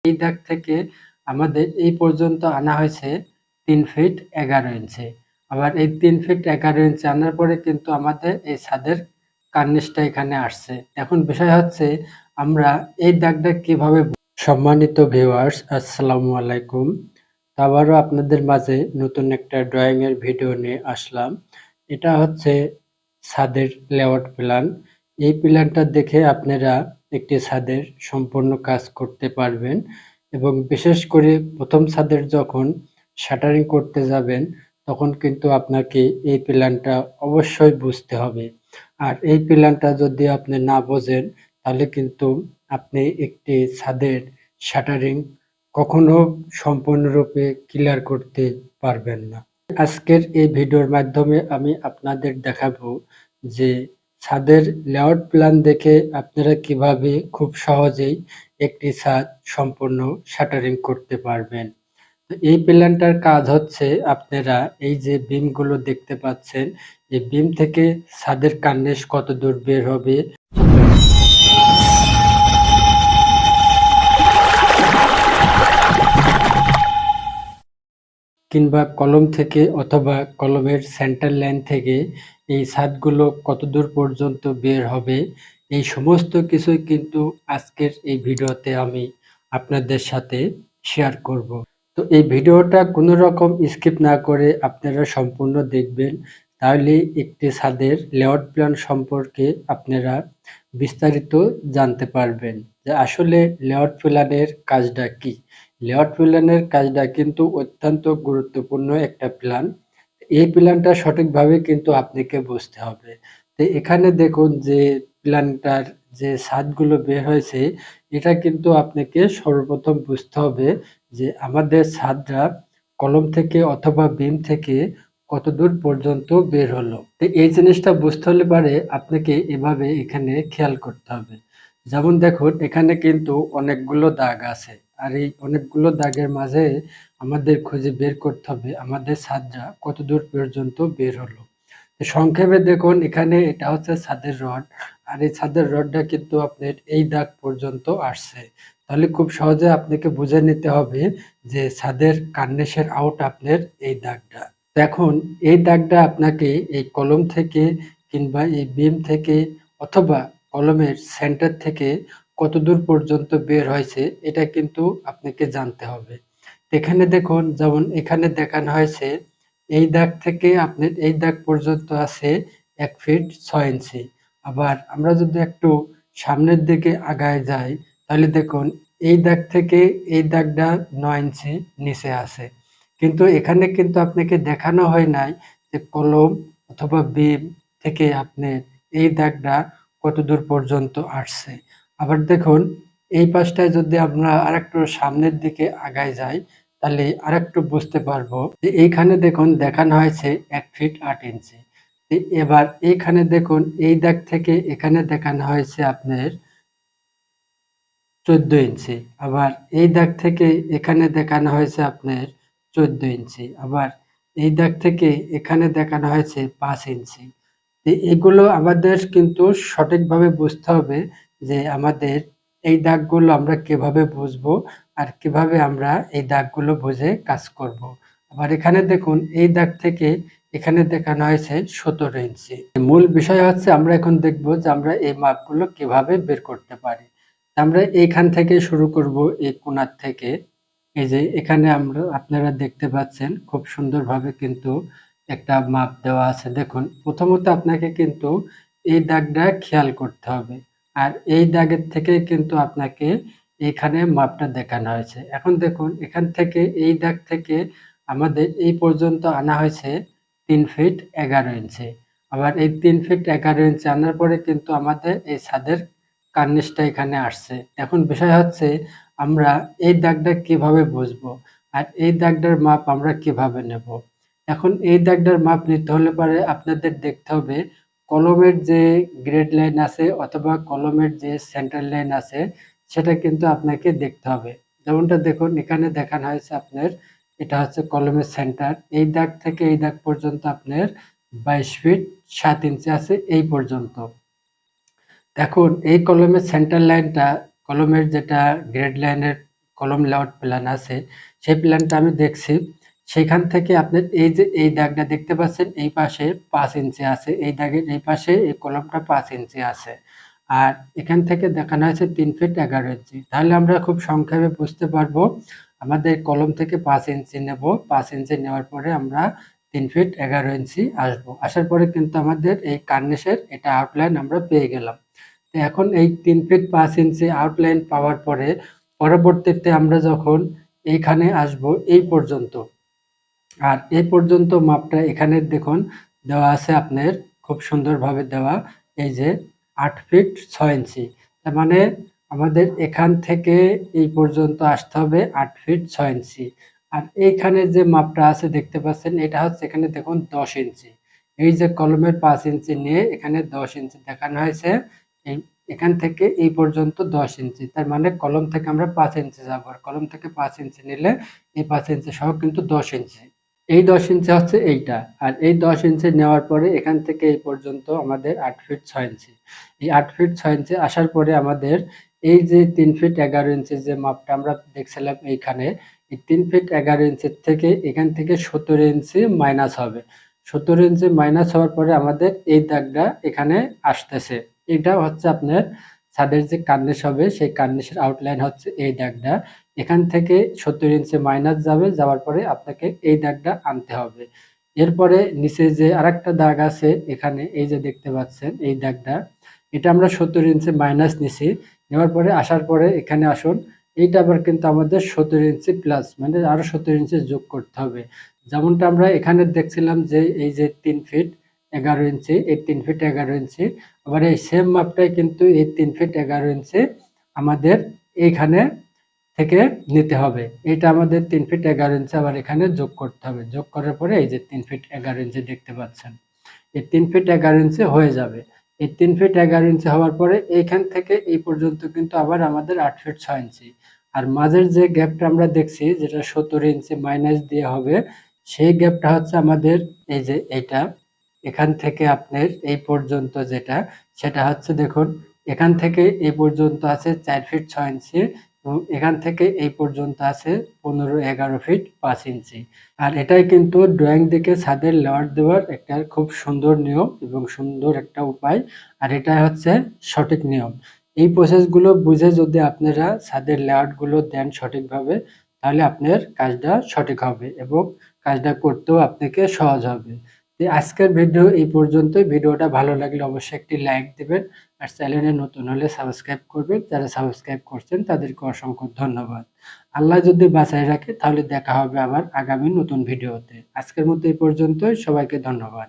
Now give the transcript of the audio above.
এই দাগ থেকে আমাদের এই পর্যন্ত আনা হয়েছে 3 ফিট 11 ইঞ্চি। আবার এই 3 ফিট 11 ইঞ্চি আনার পরে কিন্তু আমাদের এই ছাদের কার্নিশটা এখানে আসছে। এখন বিষয় হচ্ছে আমরা এই দাগটা কিভাবে। সম্মানিত ভিউয়ার্স, আসসালামু আলাইকুম। আবারও আপনাদের মাঝে নতুন একটা ড্রয়িং এর ভিডিও নিয়ে আসলাম। এটা হচ্ছে ছাদের লেআউট প্ল্যান। এই প্ল্যানটা দেখে আপনারা একটি ছাদের সম্পূর্ণ কাজ করতে পারবেন এবং বিশেষ করে প্রথম ছাদের যখন শাটারিং করতে যাবেন তখন কিন্তু আপনাকে এই প্ল্যানটা অবশ্যই বুঝতে হবে। আর এই প্ল্যানটা যদি আপনি না বোঝেন তাহলে কিন্তু আপনি একটি ছাদের শাটারিং কখনো সম্পূর্ণরূপে ক্লিয়ার করতে পারবেন না। আজকের এই ভিডিওর মাধ্যমে আমি আপনাদের দেখাবো যে ছাদের লেআউট প্ল্যান দেখে আপনারা কিভাবে খুব সহজেই একটি ছাদ সম্পূর্ণ শাটারিং করতে পারবেন। তো এই প্ল্যানটার কাজ হচ্ছে আপনারা এই যে বিমগুলো দেখতে পাচ্ছেন, এই বিম থেকে ছাদের কার্নিশ কত দূর বের হবে, কিংবা কলম থেকে অথবা কলমের সেন্টার লাইন থেকে এই ছাদগুলো কতদূর পর্যন্ত বের হবে, এই সমস্ত কিছুই কিন্তু আজকের এই ভিডিওতে আমি আপনাদের সাথে শেয়ার করব। তো এই ভিডিওটা কোনো রকম স্কিপ না করে আপনারা সম্পূর্ণ দেখবেন, তাহলে একটি ছাদের লেআউট প্ল্যান সম্পর্কে আপনারা বিস্তারিত জানতে পারবেন যে আসলে লেআউট প্ল্যানের কাজটা কি। লেআউট প্ল্যানের কাজটা কিন্তু অত্যন্ত গুরুত্বপূর্ণ একটা প্ল্যান। এই প্ল্যানটা সঠিকভাবে কিন্তু আপনাকে বুঝতে হবে। তো এখানে দেখুন যে প্ল্যানটার যে ছাদগুলো বের হয়েছে, এটা কিন্তু আপনাকে সর্বপ্রথম বুঝতে হবে যে আমাদের ছাদটা কলম থেকে অথবা বিম থেকে কতদূর পর্যন্ত বের হলো। তো এই জিনিসটা বুঝতে হলে পারে আপনাকে এভাবে এখানে খেয়াল করতে হবে। যেমন দেখুন এখানে কিন্তু অনেকগুলো দাগ আছে, আর এই অনেকগুলো দাগের মাঝে আমাদের খুঁজে বের করতে হবে আমাদের ছাদটা কতদূর পর্যন্ত বের হলো। তো সংক্ষেপে দেখুন এখানে এটা হচ্ছে ছাদের রড, আর এই ছাদের রডটা কিন্তু আপনার এই দাগ পর্যন্ত আসছে। তাহলে খুব সহজে আপনাকে বুঝে নিতে হবে যে ছাদের কার্নিশের আউট আপনার এই দাগটা। এখন এই দাগটা আপনাকে এই কলম থেকে কিংবা এই বিম থেকে অথবা কলমের সেন্টার থেকে কতদূর পর্যন্ত বের হয়েছে এটা কিন্তু আপনাকে জানতে হবে। এখানে দেখুন যেমন এখানে দেখানো হয়েছে এই দাগ থেকে আপনার এই দাগ পর্যন্ত আছে 1 ফিট 6 ইঞ্চি। আবার আমরা যদি একটু সামনের দিকে আগায় যাই তাহলে দেখুন এই দাগ থেকে এই দাগটা 9 ইঞ্চি নিচে আছে। কিন্তু এখানে কিন্তু আপনাকে দেখানো হয় নাই যে কলম অথবা বিম থেকে আপনার এই দাগটা কতদূর পর্যন্ত আসছে। আবার দেখুন এই পাশটায় যদি আমরা আরেকটু সামনের দিকে আগায় যাই তাহলে আরেকটু বুঝতে পারবো যে এইখানে দেখুন দেখানো হয়েছে 1 ফিট 8 ইঞ্চি। এবার এইখানে দেখুন এই দাগ থেকে এখানে দেখানো হয়েছে আপনার 14 ইঞ্চি। আবার এই দাগ থেকে এখানে দেখানো হয়েছে আপনার 14 ইঞ্চি। আবার এই দাগ থেকে এখানে দেখানো হয়েছে 5 ইঞ্চি। এগুলো আমাদের কিন্তু সঠিকভাবে বুঝতে হবে যে আমাদের এই দাগগুলো আমরা কিভাবে বুঝবো আর কিভাবে আমরা এই দাগগুলো বুঝে কাজ করব। আবার এখানে দেখুন এই দাগ থেকে এখানে দেখানো হয়েছে 17 ইঞ্চি। মূল বিষয় হচ্ছে আমরা এখন দেখব যে আমরা এই মাপগুলো কিভাবে বের করতে পারি। আমরা এইখান থেকে শুরু করব, এই কোণার থেকে। এই যে এখানে আমরা আপনারা দেখতে পাচ্ছেন খুব সুন্দরভাবে কিন্তু একটা মাপ দেওয়া আছে। দেখুন প্রথমত আপনাকে কিন্তু এই দাগটা খেয়াল করতে হবে, আর এই দাগের থেকে কিন্তু আপনাকে এখানে মাপটা দেখানো হয়েছে। এখন দেখুন এখান থেকে এই দাগ থেকে আমাদের এই পর্যন্ত আনা হয়েছে 3 ফিট 11 ইঞ্চি। আবার এই 3 ফিট 11 ইঞ্চি আনার পরে কিন্তু আমাদের এই ছাদের কার্নিশটা এখানে আসছে। এখন বিষয় হচ্ছে আমরা এই দাগটা কিভাবে বুঝবো আর এই দাগটার মাপ আমরা কিভাবে নেব। এখন এই দাগটার মাপ নিতে হলে পারে আপনাদের দেখতে হবে কলমের যে গ্রেড লাইন আছে অথবা কলমের যে সেন্টার লাইন আছে সেটা কিন্তু আপনাকে দেখতে হবে। যেমনটা দেখুন এখানে দেখানো হয়েছে আপনার এটা হচ্ছে কলমের সেন্টার, এই দাগ থেকে এই দাগ পর্যন্ত আপনার 22 ফিট 7 ইঞ্চি আছে এই পর্যন্ত। এখন এই কলমের সেন্টার লাইনটা কলমের যেটা গ্রেড লাইনের কলম লেআউট প্ল্যান আছে, সেই প্ল্যানটা আমি দেখছি। সেখান থেকে আপনার এই যে এই দাগটা দেখতে পাচ্ছেন, এই পাশে 5 ইঞ্চি আছে, এই দাগের এই পাশে এই কলমটা 5 ইঞ্চি আছে, আর এখান থেকে দেখানো হয়েছে 3 ফিট 11 ইঞ্চি। তাহলে আমরা খুব সংক্ষেপে বুঝতে পারবো, আমাদের কলম থেকে 5 ইঞ্চি নেব, 5 ইঞ্চি নেওয়ার পরে আমরা 3 ফিট 11 ইঞ্চি আসবো, আসার পরে কিন্তু আমাদের এই কার্নিশের এটা আউটলাইন আমরা পেয়ে গেলাম। তো এখন এই 3 ফিট 5 ইঞ্চি আউটলাইন পাওয়ার পরে পরবর্তীতে আমরা যখন এইখানে আসবো এই পর্যন্ত, আর এই পর্যন্ত মাপটা এখানে দেখুন দেওয়া আছে আপনার, খুব সুন্দরভাবে দেওয়া, এই যে 8 ফিট 6 ইঞ্চি। তার মানে আমাদের এখান থেকে এই পর্যন্ত আসতে হবে 8 ফিট 6 ইঞ্চি। আর এইখানে যে মাপটা আছে দেখতে পাচ্ছেন, এটা হচ্ছে এখানে দেখুন 10 ইঞ্চি। এই যে কলমের 5 ইঞ্চি নিয়ে এখানে 10 ইঞ্চি দেখানো হয়েছে, এই এখান থেকে এই পর্যন্ত 10 ইঞ্চি। তার মানে কলম থেকে আমরা 5 ইঞ্চি যাব, আর কলম থেকে 5 ইঞ্চি নিলে এই 5 ইঞ্চি সহ কিন্তু 10 ইঞ্চি। এই 10 ইঞ্চি হচ্ছে এইটা, আর এই 10 ইঞ্চি নেওয়ার পরে এখান থেকে এই পর্যন্ত আমাদের 8 ফিট 6 ইঞ্চি। এই 8 ফিট 6 ইঞ্চি আসার পরে আমাদের এই যে 3 ফিট 11 ইঞ্চি যে মাপটা আমরা দেখছিলাম এইখানে, এই 3 ফিট 11 ইঞ্চির থেকে এখান থেকে 17 ইঞ্চি মাইনাস হবে। 17 ইঞ্চি মাইনাস হওয়ার পরে আমাদের এই দাগটা এখানে আসতেছে। এটা হচ্ছে আপনার ছাদের যে কার্নিশ হবে, সেই কার্নিশের আউটলাইন হচ্ছে এই দাগটা। এখান থেকে 70 ইঞ্চি মাইনাস যাবে, যাওয়ার পরে আপনাকে এই দাগটা আনতে হবে। এরপরে নিচে যে আরেকটা দাগ আছে এখানে, এই যে দেখতে পাচ্ছেন এই দাগটা, এটা আমরা 70 ইঞ্চি মাইনাস নিছি, নেওয়ার পরে আসার পরে এখানে আসুন, এইটা আবার কিন্তু আমাদের 70 ইঞ্চি প্লাস, মানে আরো 70 ইঞ্চি যোগ করতে হবে। যেমনটা আমরা এখানে দেখছিলাম যে এই যে 3 ফিট 11 ইঞ্চি, এই 3 ফিট 11 ইঞ্চি, আবার এই সেম মাপটাই কিন্তু এই 3 ফিট 11 ইঞ্চি আমাদের এইখানে থেকে নিতে হবে। এটা আমাদের 3 ফিট 11 ইঞ্চি আবার এখানে যোগ করতে হবে। যোগ করার পরে এই যে 3 ফিট 11 ইঞ্চি দেখতে পাচ্ছেন। এই 3 ফিট 11 ইঞ্চি হয়ে যাবে। এই 3 ফিট 11 ইঞ্চি হওয়ার পরে এইখান থেকে এই পর্যন্ত কিন্তু আবার আমাদের 8 ফিট 6 ইঞ্চি। আর মাঝের যে গ্যাপটা আমরা দেখছি, যেটা 70 ইঞ্চি মাইনাস দিয়ে হবে, সেই গ্যাপটা হচ্ছে আমাদের এই যে এইটা। এখান থেকে আপনার এই পর্যন্ত যেটা, সেটা হচ্ছে দেখুন, এখান থেকে এই পর্যন্ত আছে 4 ফিট 6 ইঞ্চি, এবং এখান থেকে এই পর্যন্ত আছে 15-11 ফিট 5 ইঞ্চি। আর এটাই কিন্তু ড্রয়িং দেখে ছাদের লেআউট দেওয়ার একটা খুব সুন্দর নিয়ম এবং সুন্দর একটা উপায়। আর এটাই হচ্ছে সঠিক নিয়ম। এই প্রসেসগুলো বুঝে যদি আপনারা ছাদের লেআউটগুলো দেন সঠিকভাবে, তাহলে আপনার কাজটা সঠিক হবে এবং কাজটা করতেও আপনাকে সহজ হবে। তো আজকের ভিডিও এই পর্যন্তই। ভিডিওটা ভালো লাগলে অবশ্যই একটি লাইক দিবেন, আর চ্যানেলে নতুন হলে সাবস্ক্রাইব করবেন। যারা সাবস্ক্রাইব করছেন তাদেরকে অসংখ্য ধন্যবাদ। আল্লাহ যদি বাঁচায় রাখে তাহলে দেখা হবে আবার আগামী নতুন ভিডিওতে। আজকের মতো এই পর্যন্তই। সবাইকে ধন্যবাদ।